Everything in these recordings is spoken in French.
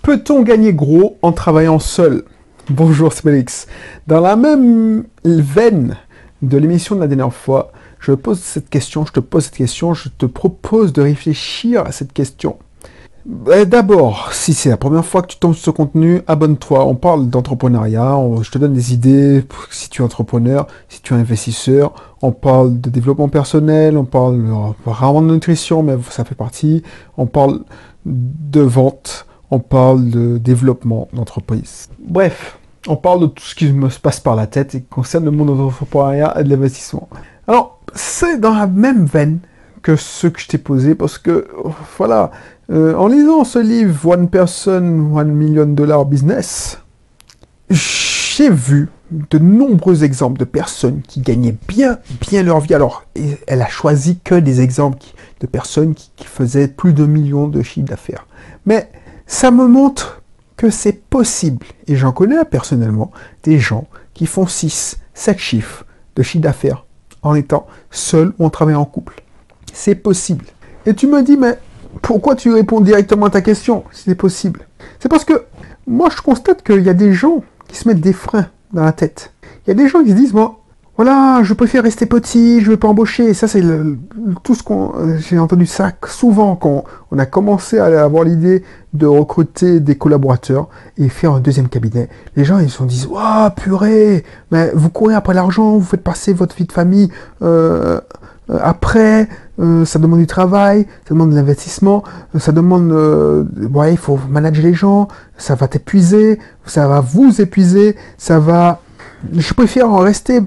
Peut-on gagner gros en travaillant seul? Bonjour, c'est Félix. Dans la même veine de l'émission de la dernière fois, je te pose cette question, je te propose de réfléchir à cette question. D'abord, si c'est la première fois que tu tombes sur ce contenu, abonne-toi. On parle d'entrepreneuriat, je te donne des idées si tu es entrepreneur, si tu es investisseur. On parle de développement personnel, on parle rarement de nutrition, mais ça fait partie. On parle de vente, on parle de développement d'entreprise. Bref, on parle de tout ce qui me passe par la tête et qui concerne le monde de l'entrepreneuriat et de l'investissement. Alors, c'est dans la même veine que ce que je t'ai posé, parce que, voilà, en lisant ce livre, One Person, $1 Million Business, j'ai vu de nombreux exemples de personnes qui gagnaient bien leur vie. Alors, elle a choisi que des exemples de personnes qui faisaient plus de millions de chiffres d'affaires. Mais ça me montre que c'est possible, et j'en connais personnellement, des gens qui font 6, 7 chiffres de chiffre d'affaires en étant seuls ou en travaillant en couple. C'est possible. Et tu me dis, mais pourquoi tu réponds directement à ta question si c'est possible? C'est parce que moi, je constate qu'il y a des gens qui se mettent des freins dans la tête. Il y a des gens qui se disent, bon, voilà, je préfère rester petit, je ne veux pas embaucher. Et ça, c'est tout ce j'ai entendu ça souvent quand on a commencé à avoir l'idée de recruter des collaborateurs et faire un deuxième cabinet. Les gens, ils se disent, waouh, purée, mais vous courez après l'argent, vous faites passer votre vie de famille après, ça demande du travail, ça demande de l'investissement, ça demande, il faut manager les gens, ça va t'épuiser, ça va vous épuiser, je préfère en rester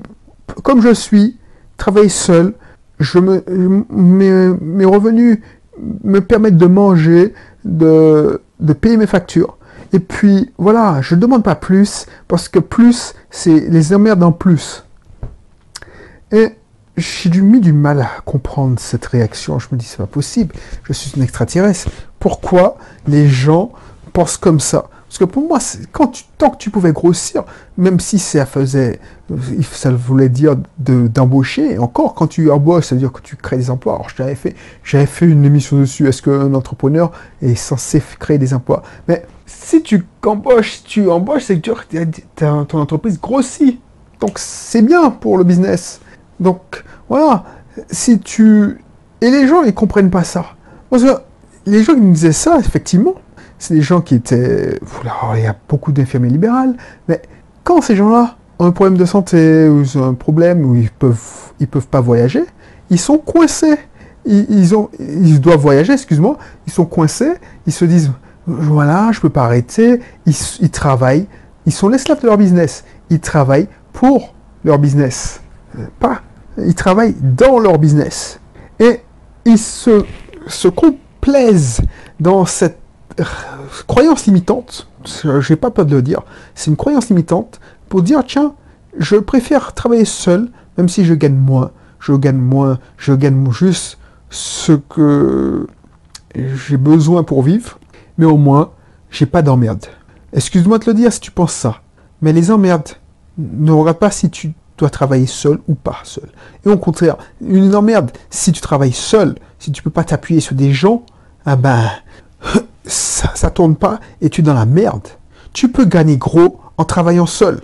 comme je suis, travailler seul, mes revenus me permettent de manger, de payer mes factures. Et puis, voilà, je ne demande pas plus, parce que plus, c'est les emmerdes en plus. Et j'ai mis du mal à comprendre cette réaction. Je me dis, c'est pas possible, je suis un extraterrestre. Pourquoi les gens pensent comme ça? Parce que pour moi, tant que tu pouvais grossir, même si ça voulait dire d'embaucher, et encore, quand tu embauches, ça veut dire que tu crées des emplois. Alors, j'avais fait une émission dessus, est-ce qu'un entrepreneur est censé créer des emplois? Mais si tu embauches, c'est que ton entreprise grossit. Donc, c'est bien pour le business. Donc, voilà, Et les gens, ils comprennent pas ça. Parce que les gens qui me disaient ça, effectivement, c'est des gens qui étaient... Alors, il y a beaucoup d'infirmiers libérales, mais quand ces gens-là ont un problème de santé, ou ils ont un problème où ils peuvent pas voyager, ils sont coincés. Ils doivent voyager, excuse-moi, ils sont coincés, ils se disent, voilà, je peux pas arrêter, ils travaillent, ils sont l'esclave de leur business, ils travaillent pour leur business. Ils travaillent dans leur business. Et ils se complaisent dans cette croyance limitante, j'ai pas peur de le dire, c'est une croyance limitante pour dire, tiens, je préfère travailler seul, même si je gagne moins, je gagne juste ce que j'ai besoin pour vivre, mais au moins, j'ai pas d'emmerde. Excuse-moi de le dire si tu penses ça, mais les emmerdes ne regardent pas si tu dois travailler seul ou pas seul. Et au contraire, une emmerde, si tu travailles seul, si tu peux pas t'appuyer sur des gens, ça tourne pas et tu es dans la merde. Tu peux gagner gros en travaillant seul.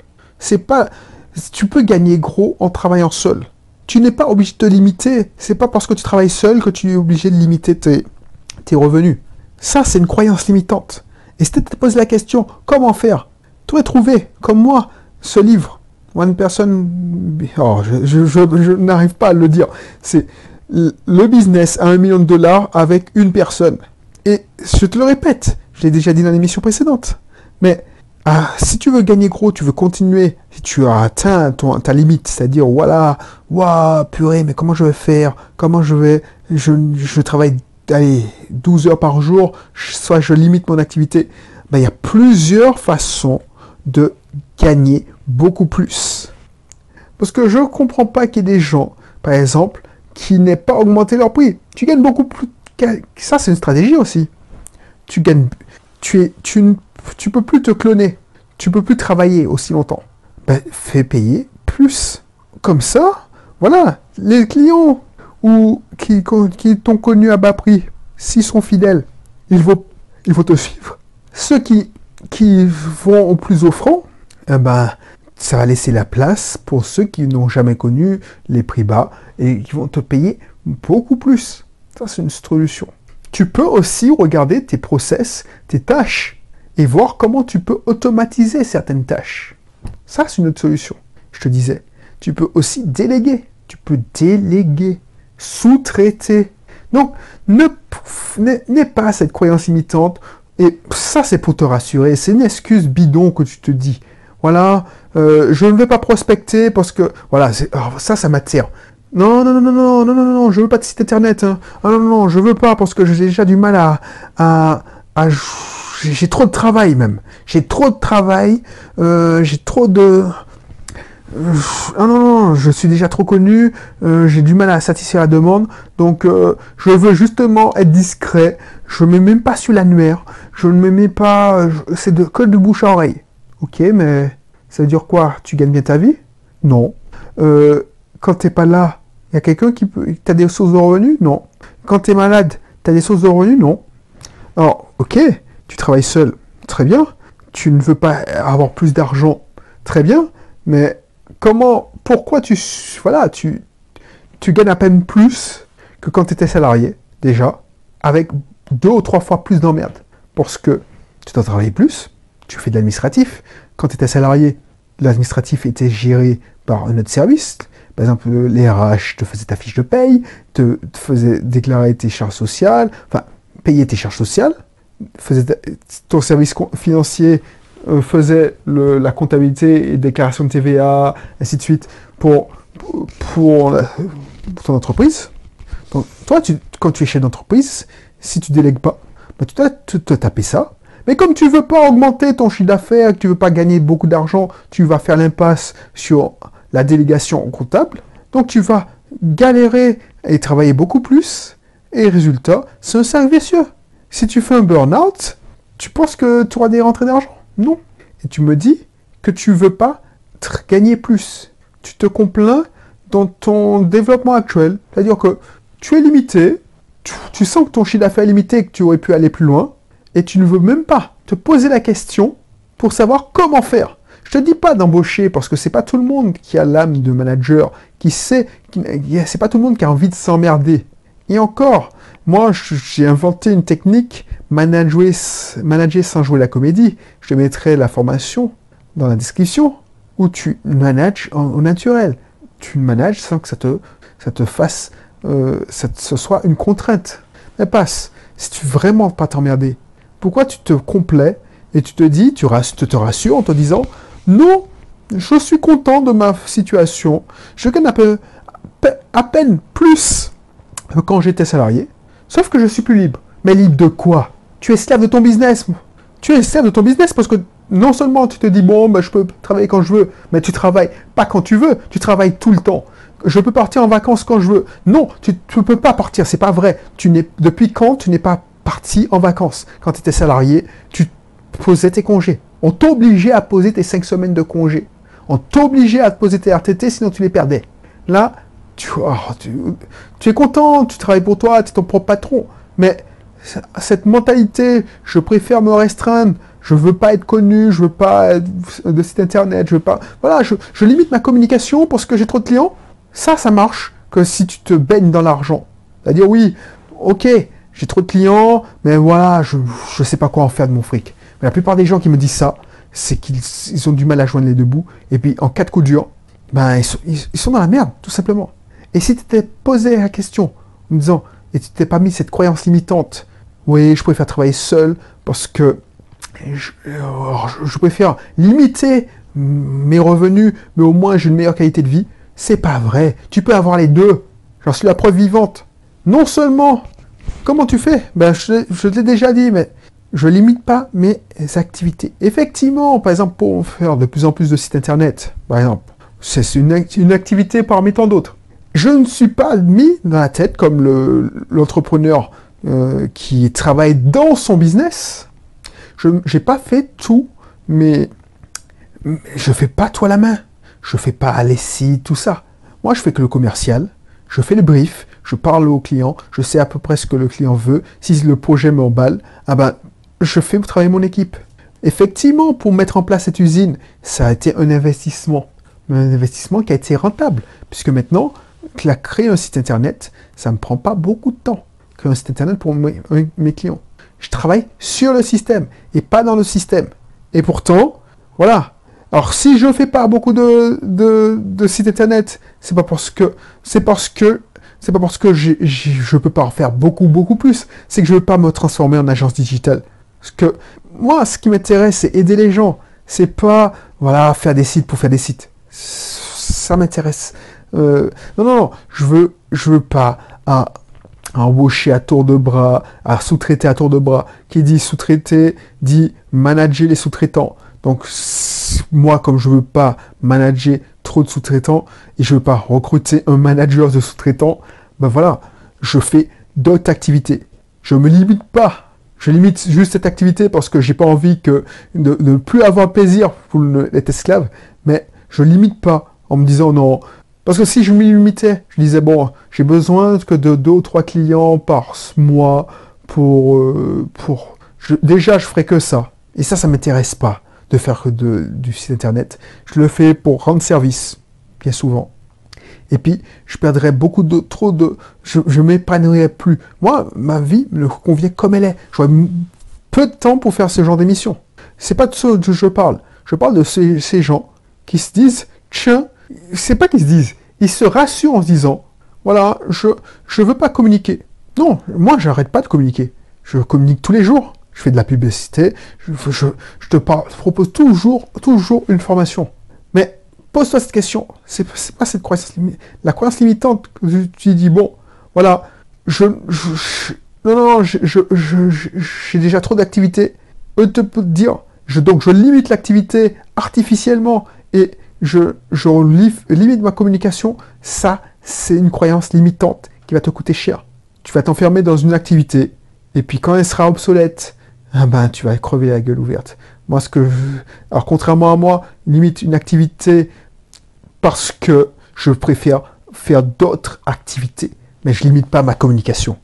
Tu peux gagner gros en travaillant seul. Tu n'es pas obligé de te limiter. C'est pas parce que tu travailles seul que tu es obligé de limiter tes revenus. Ça, c'est une croyance limitante. Et si tu te poses la question, comment faire? Tu aurais trouvé, comme moi, ce livre. One Person, je n'arrive pas à le dire. C'est le business à $1 million avec une personne. Et je te le répète, je l'ai déjà dit dans l'émission précédente. Mais si tu veux gagner gros, tu veux continuer, si tu as atteint ta limite, c'est-à-dire, voilà, waouh, purée, mais comment je vais faire? Je travaille 12 heures par jour, soit je limite mon activité. Il y a plusieurs façons de gagner beaucoup plus. Parce que je ne comprends pas qu'il y ait des gens, par exemple, qui n'aient pas augmenté leur prix. Tu gagnes beaucoup plus. Ça, c'est une stratégie aussi. Tu peux plus te cloner. Tu peux plus travailler aussi longtemps. Fais payer plus. Comme ça, voilà, les clients qui t'ont connu à bas prix, s'ils sont fidèles, ils vont te suivre. Ceux qui vont au plus offrant, eh ben, ça va laisser la place pour ceux qui n'ont jamais connu les prix bas et qui vont te payer beaucoup plus. Ça, c'est une solution. Tu peux aussi regarder tes process, tes tâches, et voir comment tu peux automatiser certaines tâches. Ça, c'est une autre solution. Je te disais, tu peux aussi déléguer. Tu peux déléguer, sous-traiter. Donc, n'aie pas cette croyance limitante. Et ça, c'est pour te rassurer. C'est une excuse bidon que tu te dis. Voilà, je ne vais pas prospecter parce que... Voilà, ça m'attire. Non, non, non, non, non, non, non, non, je veux pas de site internet. Hein. Ah, non, non, non, je veux pas parce que j'ai déjà du mal j'ai trop de travail même. J'ai trop de travail. J'ai trop de... Ah non, non, je suis déjà trop connu. J'ai du mal à satisfaire la demande. Donc, je veux justement être discret. Je ne me mets même pas sur l'annuaire. Je ne me mets pas... C'est que de bouche à oreille. Ok, mais ça veut dire quoi? Tu gagnes bien ta vie? Non. Quand tu n'es pas là, il y a quelqu'un qui peut... Tu as des sources de revenus? Non. Quand tu es malade, tu as des sources de revenus? Non. Alors, ok, tu travailles seul, très bien. Tu ne veux pas avoir plus d'argent, très bien. Mais pourquoi tu gagnes à peine plus que quand tu étais salarié, déjà, avec 2 ou 3 fois plus d'emmerdes. Parce que tu dois travailler plus, tu fais de l'administratif. Quand tu étais salarié, l'administratif était géré par un autre service. Par exemple, les RH te faisaient ta fiche de paye, te faisaient déclarer tes charges sociales, enfin, payer tes charges sociales, ton service financier faisait la comptabilité et déclaration de TVA, ainsi de suite, pour ton entreprise. Donc, toi, quand tu es chef d'entreprise, si tu délègues pas, ben, tu dois te taper ça. Mais comme tu veux pas augmenter ton chiffre d'affaires, que tu veux pas gagner beaucoup d'argent, tu vas faire l'impasse sur la délégation comptable. Donc tu vas galérer et travailler beaucoup plus. Et résultat, c'est un cercle vicieux. Si tu fais un burn-out, tu penses que tu auras des rentrées d'argent? Non. Et tu me dis que tu veux pas gagner plus. Tu te complains dans ton développement actuel. C'est-à-dire que tu es limité, tu sens que ton chiffre d'affaires est limité et que tu aurais pu aller plus loin. Et tu ne veux même pas te poser la question pour savoir comment faire. Je te dis pas d'embaucher parce que c'est pas tout le monde qui a l'âme de manager, c'est pas tout le monde qui a envie de s'emmerder. Et encore, moi j'ai inventé une technique, manager sans jouer la comédie. Je te mettrai la formation dans la description où tu manages au naturel. Tu manages sans que ça te fasse, ce soit une contrainte. Mais passe, si tu veux vraiment pas t'emmerder, pourquoi tu te complais et tu te dis, tu te rassures en te disant, non, je suis content de ma situation, je gagne à peine plus que quand j'étais salarié, sauf que je suis plus libre. Mais libre de quoi? Tu es esclave de ton business. Tu es esclave de ton business parce que non seulement tu te dis, bon, ben, je peux travailler quand je veux, mais tu travailles pas quand tu veux, tu travailles tout le temps. Je peux partir en vacances quand je veux. Non, tu ne peux pas partir, c'est pas vrai. Depuis quand tu n'es pas parti en vacances? Quand tu étais salarié, tu posais tes congés. On t'obligeait à poser tes 5 semaines de congés. On t'obligeait à te poser tes RTT, sinon tu les perdais. Là, tu es content, tu travailles pour toi, tu es ton propre patron. Mais cette mentalité, je préfère me restreindre, je veux pas être connu, je veux pas être de site internet, je veux pas... Voilà, je limite ma communication parce que j'ai trop de clients. Ça marche que si tu te baignes dans l'argent. C'est-à-dire, oui, ok, j'ai trop de clients, mais voilà, je sais pas quoi en faire de mon fric. Mais la plupart des gens qui me disent ça, c'est qu'ils ont du mal à joindre les deux bouts. Et puis, en cas de coup dur, ben, ils sont dans la merde, tout simplement. Et si tu t'es posé la question, en me disant, et tu t'es pas mis cette croyance limitante, oui, je préfère travailler seul, parce que je préfère limiter mes revenus, mais au moins j'ai une meilleure qualité de vie, c'est pas vrai. Tu peux avoir les deux. J'en suis la preuve vivante. Non seulement, comment tu fais? Ben, je l'ai déjà dit, mais je limite pas mes activités. Effectivement, par exemple, pour faire de plus en plus de sites internet, par exemple, c'est une activité parmi tant d'autres. Je ne suis pas mis dans la tête comme l'entrepreneur qui travaille dans son business. Je n'ai pas fait tout, mais je fais pas tout à la main. Je fais pas les sites, tout ça. Moi, je fais que le commercial. Je fais le brief. Je parle au client. Je sais à peu près ce que le client veut. Si le projet m'emballe, ah ben, je fais travailler mon équipe. Effectivement, pour mettre en place cette usine, ça a été un investissement. Mais un investissement qui a été rentable. Puisque maintenant, créer un site internet, ça ne me prend pas beaucoup de temps. Créer un site internet pour mes clients. Je travaille sur le système et pas dans le système. Et pourtant, voilà. Alors, si je ne fais pas beaucoup de sites internet, c'est pas parce que je peux pas en faire beaucoup plus. C'est que je veux pas me transformer en agence digitale. Parce que moi, ce qui m'intéresse, c'est aider les gens. C'est pas, voilà, faire des sites pour faire des sites. Ça m'intéresse. Non. Je veux pas embaucher à tour de bras, à sous-traiter à tour de bras. Qui dit sous-traiter, dit manager les sous-traitants. Donc, moi, comme je veux pas manager trop de sous-traitants et je veux pas recruter un manager de sous-traitants, ben voilà, je fais d'autres activités. Je me limite pas. Je limite juste cette activité parce que j'ai pas envie de ne plus avoir plaisir pour être esclave, mais je limite pas en me disant non. Parce que si je m'y limitais, je disais bon, j'ai besoin que de 2 ou 3 clients par mois déjà je ferais que ça. Et ça m'intéresse pas de faire du site internet. Je le fais pour rendre service, bien souvent. Et puis, je perdrais je m'épanouirais plus. Moi, ma vie me convient comme elle est. J'aurais peu de temps pour faire ce genre d'émission. C'est pas de ça que je parle. Je parle de ces gens qui se disent, tiens, c'est pas qu'ils se disent, ils se rassurent en se disant, voilà, je veux pas communiquer. Non, moi, j'arrête pas de communiquer. Je communique tous les jours. Je fais de la publicité. Je te propose toujours une formation. Mais pose-toi cette question. C'est pas cette croyance limitante. La croyance limitante, tu dis, bon, voilà, non, j'ai déjà trop d'activités. Eux te peut dire, donc je limite l'activité artificiellement et je limite ma communication. Ça, c'est une croyance limitante qui va te coûter cher. Tu vas t'enfermer dans une activité et puis quand elle sera obsolète, tu vas crever la gueule ouverte. Moi, alors contrairement à moi, limite une activité parce que je préfère faire d'autres activités, mais je limite pas ma communication.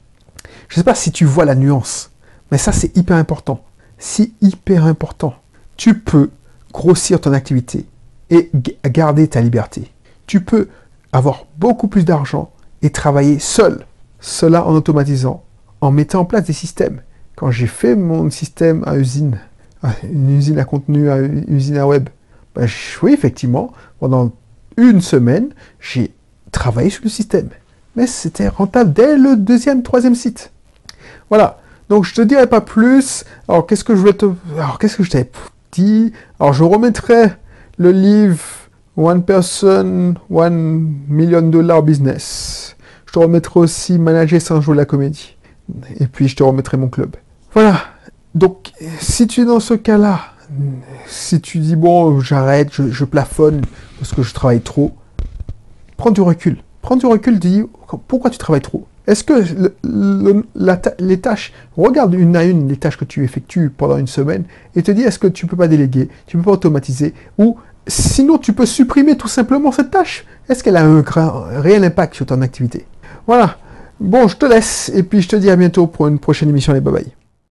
Je sais pas si tu vois la nuance, mais ça c'est hyper important. C'est hyper important. Tu peux grossir ton activité et garder ta liberté. Tu peux avoir beaucoup plus d'argent et travailler seul. Cela en automatisant, en mettant en place des systèmes. Quand j'ai fait mon système à usine, une usine à contenu, une usine à web, oui, effectivement, pendant une semaine, j'ai travaillé sur le système. Mais c'était rentable dès le 2e, 3e site. Voilà. Donc, je te dirai pas plus. Alors, qu'est-ce que je t'avais dit? Alors, je remettrai le livre One Person, $1 Million Business. Je te remettrai aussi Manager sans jouer la comédie. Et puis, je te remettrai mon club. Voilà. Donc, si tu es dans ce cas-là, si tu dis, bon, j'arrête, je plafonne parce que je travaille trop, prends du recul. Prends du recul, dis, pourquoi tu travailles trop? Est-ce que les tâches, regarde une à une les tâches que tu effectues pendant une semaine et te dis, est-ce que tu peux pas déléguer, tu peux pas automatiser, ou sinon tu peux supprimer tout simplement cette tâche? Est-ce qu'elle a un réel impact sur ton activité? Voilà. Bon, je te laisse et puis je te dis à bientôt pour une prochaine émission. Allez, bye bye.